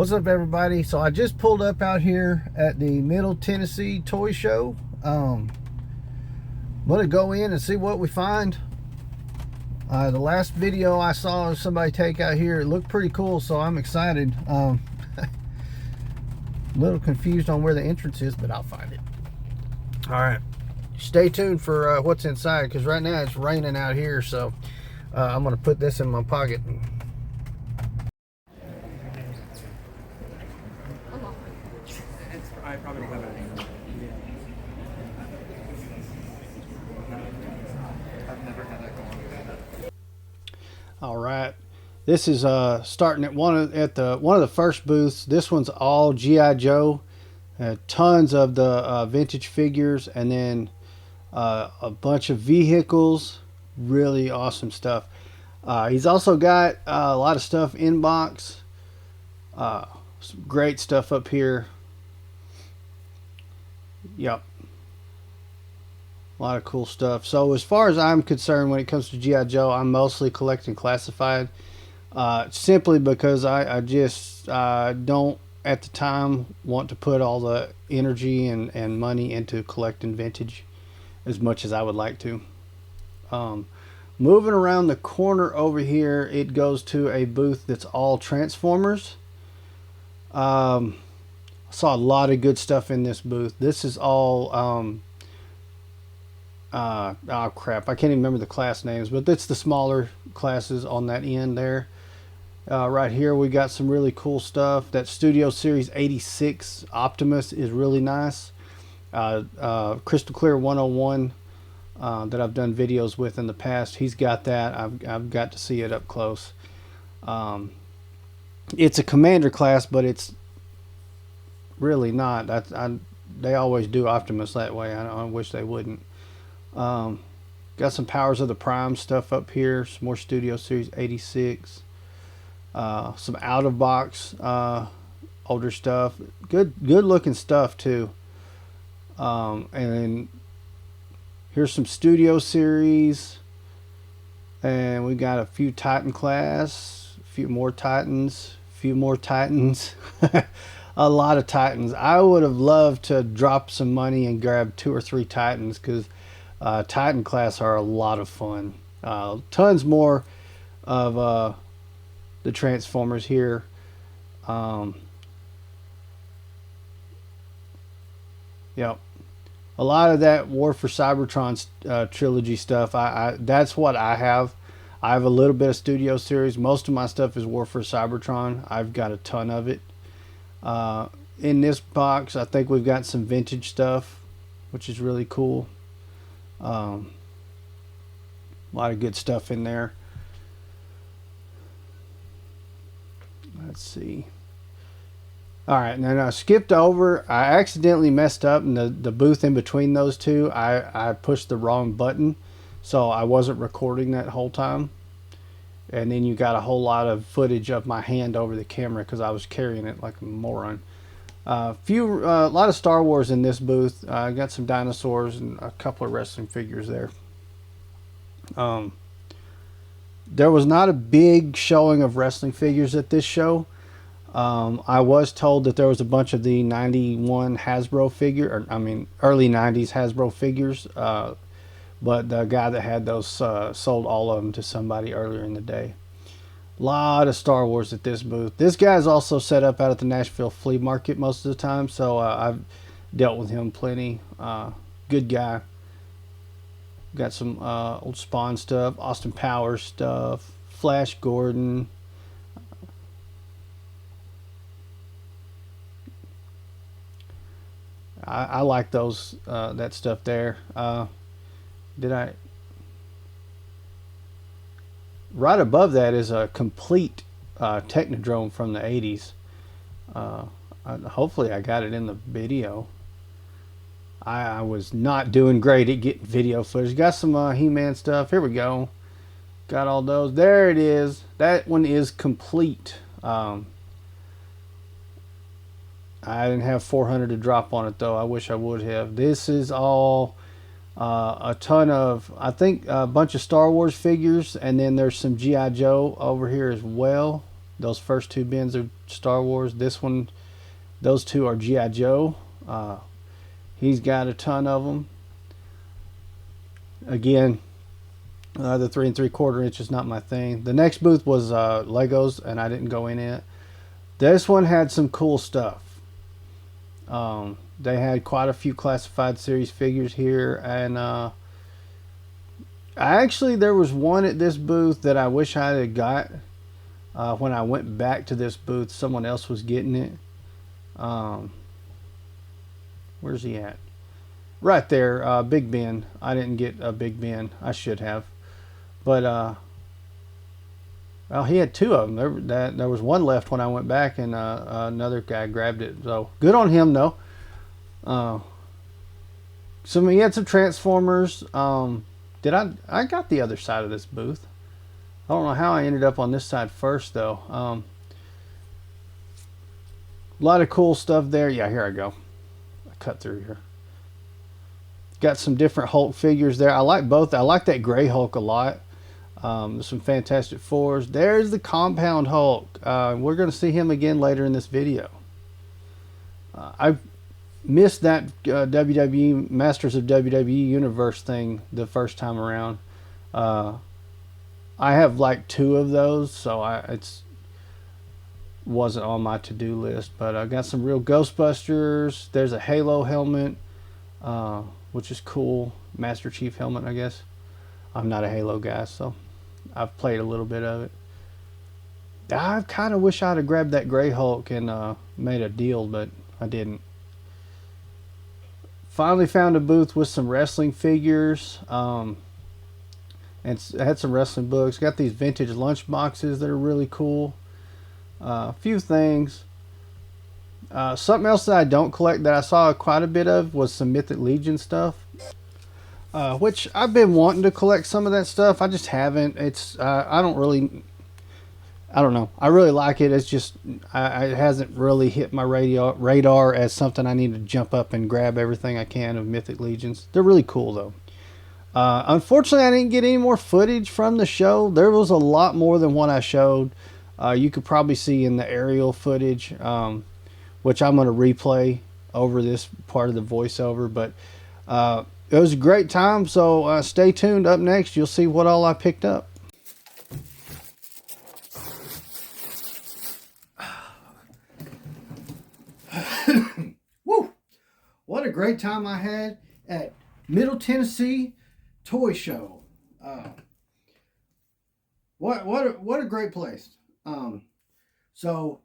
What's up, everybody? So I just pulled up out here at the Middle Tennessee Toy Show. I'm gonna go in and see what we find. The last video I saw somebody take out here, it looked pretty cool, so I'm excited. A little confused on where the entrance is, but I'll find it. All right, stay tuned for what's inside, because right now it's raining out here, so I'm gonna put this in my pocket. I probably don't have anything. I've never had that go on with that. All right, this is starting at one of the first booths. This one's all GI Joe, tons of the vintage figures, and then a bunch of vehicles. Really awesome stuff. He's also got a lot of stuff in box. Some great stuff up here. Yep. A lot of cool stuff. So as far as I'm concerned, when it comes to G.I. Joe, I'm mostly collecting classified. Simply because I just don't, at the time, want to put all the energy and money into collecting vintage as much as I would like to. Moving around the corner over here, it goes to a booth that's all Transformers. I saw a lot of good stuff in this booth. This is all oh crap, I can't even remember the class names, but it's the smaller classes on that end there. Right here we got some really cool stuff. That Studio Series 86 Optimus is really nice. Crystal Clear 101 that I've done videos with in the past, he's got that. I've got to see it up close. It's a Commander class, but it's really not. They always do Optimus that way. I wish they wouldn't. Got some Powers of the Prime stuff up here. Some more Studio Series 86. Some out of box older stuff. Good looking stuff too. And here's some Studio Series. And we got a few Titan class. A few more Titans. A lot of Titans. I would have loved to drop some money and grab 2 or 3 Titans, because Titan class are a lot of fun. Tons more of the Transformers here. Yep. A lot of that War for Cybertron trilogy stuff. That's what I have. I have a little bit of Studio Series. Most of my stuff is War for Cybertron. I've got a ton of it. In this box, I think we've got some vintage stuff, which is really cool. A lot of good stuff in there. Let's see. All right, now I skipped over. I accidentally messed up in the booth in between those two. I pushed the wrong button, so I wasn't recording that whole time. And then you got a whole lot of footage of my hand over the camera because I was carrying it like a moron. A lot of Star Wars in this booth. I got some dinosaurs and a couple of wrestling figures there. There was not a big showing of wrestling figures at this show. I was told that there was a bunch of the 91 Hasbro early 90s Hasbro figures. But the guy that had those sold all of them to somebody earlier in the day. A lot of Star Wars at this booth. This guy's also set up out at the Nashville Flea Market most of the time, so I've dealt with him plenty. Good guy. Got some old Spawn stuff, Austin Powers stuff, Flash Gordon. I like those that stuff there. Right above that is a complete Technodrome from the 80s. Hopefully I got it in the video. I was not doing great at getting video footage. Got some He-Man stuff. Here we go. Got all those. There it is. That one is complete. I didn't have 400 to drop on it though. I wish I would have. This is all a ton of, I think, a bunch of Star Wars figures, and then there's some G.I. Joe over here as well. Those first two bins are Star Wars. This one, those two are G.I. Joe. He's got a ton of them. Again, the 3 3/4 inch is not my thing. The next booth was Legos, and I didn't go in it. This one had some cool stuff. They had quite a few classified series figures here, and there was one at this booth that I wish I had got. When I went back to this booth, someone else was getting it. Where's he at? Right there, Big Ben. I didn't get a Big Ben. I should have. But well, he had two of them. There was one left when I went back, and another guy grabbed it. So good on him, though. He had some Transformers. I got the other side of this booth. I don't know how I ended up on this side first, though. A lot of cool stuff there. Yeah, here I go. I cut through here. Got some different Hulk figures there. I like both. I like that gray Hulk a lot. There's some Fantastic Fours. There's the Compound Hulk. We're going to see him again later in this video. I missed that WWE Masters of WWE Universe thing the first time around. I have like 2 of those, so it's wasn't on my to-do list. But I got some real Ghostbusters. There's a Halo helmet, which is cool. Master Chief helmet, I guess. I'm not a Halo guy, so I've played a little bit of it. I kind of wish I'd have grabbed that gray Hulk and made a deal, but I didn't. Finally found a booth with some wrestling figures. And it had some wrestling books. Got these vintage lunch boxes that are really cool. A few things. Something else that I don't collect that I saw quite a bit of was some Mythic Legion stuff. Which I've been wanting to collect some of that stuff. I just haven't. I don't know. I really like it. It's just it hasn't really hit my radar as something I need to jump up and grab everything I can of Mythic Legions. They're really cool though. Unfortunately, I didn't get any more footage from the show. There was a lot more than what I showed. You could probably see in the aerial footage, which I'm going to replay over this part of the voiceover. But it was a great time, so stay tuned. Up next, you'll see what all I picked up. Woo! What a great time I had at Middle Tennessee Toy Show. What a great place. So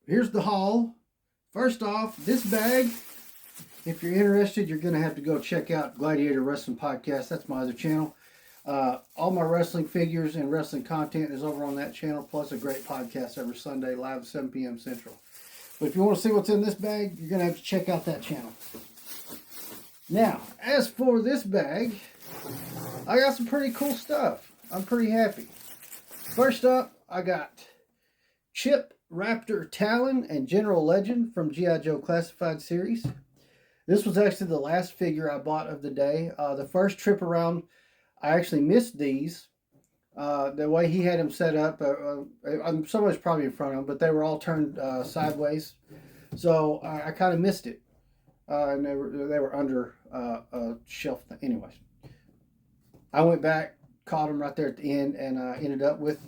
here's the haul. First off, this bag, if you're interested, you're going to have to go check out Gladiator Wrestling Podcast. That's my other channel. All my wrestling figures and wrestling content is over on that channel, plus a great podcast every Sunday, live at 7 p.m. Central. But if you want to see what's in this bag, you're going to have to check out that channel. Now, as for this bag, I got some pretty cool stuff. I'm pretty happy. First up, I got Chip, Raptor, Talon, and General Legend from G.I. Joe Classified Series. This was actually the last figure I bought of the day. The first trip around, I actually missed these. The way he had them set up, somebody's probably in front of them, but they were all turned sideways. So I kind of missed it. And they were under a shelf thing. Anyways, I went back, caught them right there at the end, and ended up with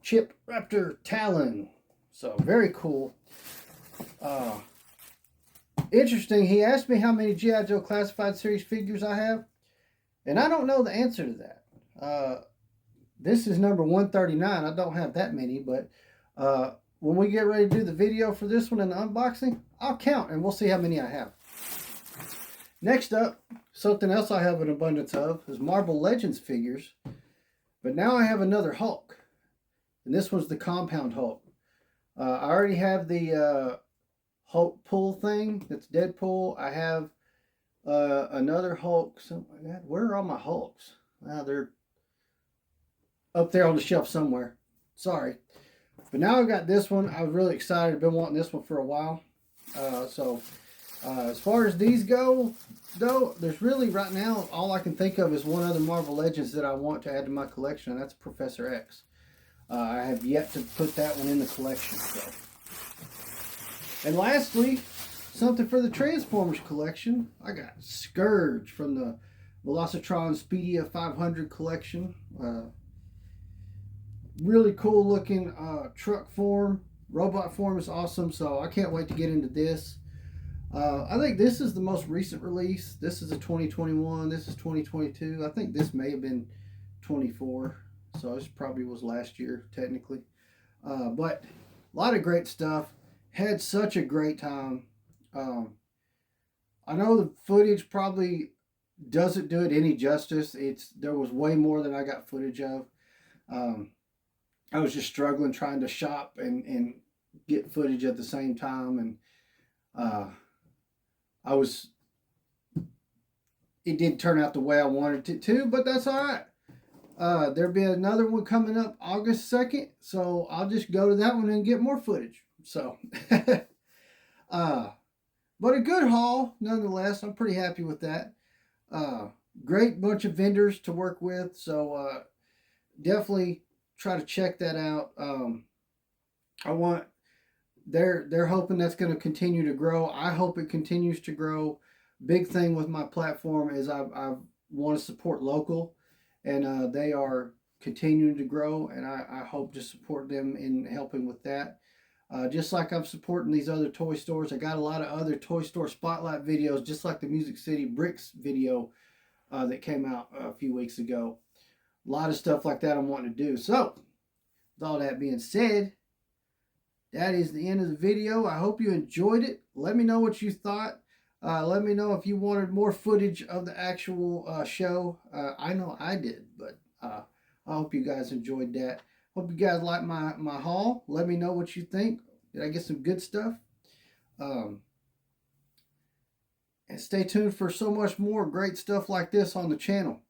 Chip, Raptor, Talon. So very cool. Interesting. He asked me how many G.I. Joe Classified Series figures I have, and I don't know the answer to that. This is number 139. I don't have that many, but when we get ready to do the video for this one and the unboxing, I'll count and we'll see how many I have. Next up, something else I have an abundance of is Marvel Legends figures. But now I have another Hulk. And this one's the Compound Hulk. I already have the Hulk pull thing. That's Deadpool. I have another Hulk. Where are all my Hulks? They're up there on the shelf somewhere. Sorry. But now I've got this one. I'm really excited. I've been wanting this one for a while. As far as these go, though, there's really right now all I can think of is one other Marvel Legends that I want to add to my collection, and that's Professor X. I have yet to put that one in the collection. So. And lastly, something for the Transformers collection. I got Scourge from the Velocitron Speedia 500 collection. Really cool looking truck form. Robot form is awesome, so I can't wait to get into this. I think this is the most recent release. This is a 2021. This is 2022. I think this may have been 24. So this probably was last year, technically. But a lot of great stuff. Had such a great time. Um, I know the footage probably doesn't do it any justice. There was way more than I got footage of. Um, I was just struggling trying to shop and get footage at the same time, and uh, I was. It didn't turn out the way I wanted it to, but that's all right. There'll be another one coming up August 2nd, so I'll just go to that one and get more footage. So, uh, but a good haul nonetheless. I'm pretty happy with that. Uh, Great bunch of vendors to work with, so definitely try to check that out. I want they're hoping that's going to continue to grow. I hope it continues to grow. Big thing with my platform is I want to support local, and they are continuing to grow, and I hope to support them in helping with that. Just like I'm supporting these other toy stores, I got a lot of other toy store spotlight videos, just like the Music City Bricks video that came out a few weeks ago. A lot of stuff like that I'm wanting to do. So, with all that being said, that is the end of the video. I hope you enjoyed it. Let me know what you thought. Let me know if you wanted more footage of the actual show. I know I did, but I hope you guys enjoyed that. Hope you guys like my haul. Let me know what you think. Did I get some good stuff? Um, and stay tuned for so much more great stuff like this on the channel.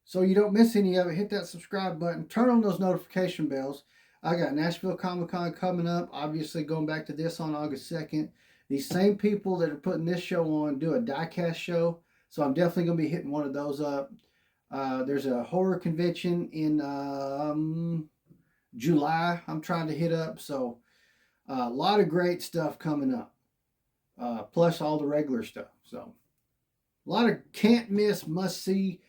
So you don't miss any of it, hit that subscribe button. Turn on those notification bells. I got Nashville Comic Con coming up. Obviously, going back to this on August 2nd. These same people that are putting this show on do a diecast show. So I'm definitely going to be hitting one of those up. There's a horror convention in July I'm trying to hit up. So a lot of great stuff coming up. Plus all the regular stuff. So a lot of can't miss, must see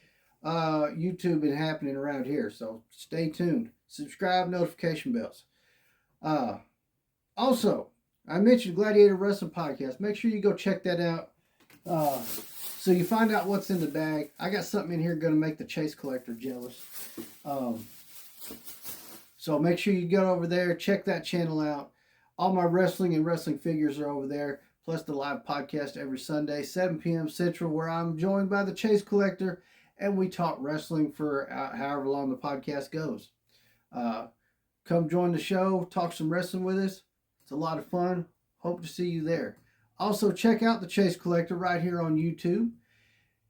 YouTube been happening around here. So stay tuned. Subscribe, notification bells. Also, I mentioned Gladiator Wrestling Podcast. Make sure you go check that out. So you find out what's in the bag. I got something in here going to make the Chase collector jealous. So make sure you go over there, check that channel out. All my wrestling and wrestling figures are over there, plus the live podcast every Sunday, 7 p.m. Central, where I'm joined by the Chase collector, and we talk wrestling for however long the podcast goes. Come join the show, talk some wrestling with us. It's a lot of fun. Hope to see you there. Also, check out the Chase Collector right here on YouTube.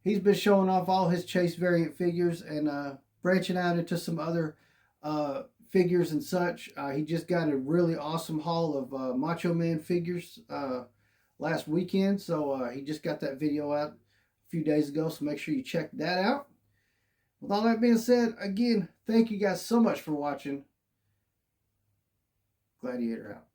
He's been showing off all his Chase variant figures and branching out into some other figures and such. He just got a really awesome haul of Macho Man figures last weekend. So he just got that video out a few days ago. So make sure you check that out. With all that being said, again, thank you guys so much for watching. Gladiator out.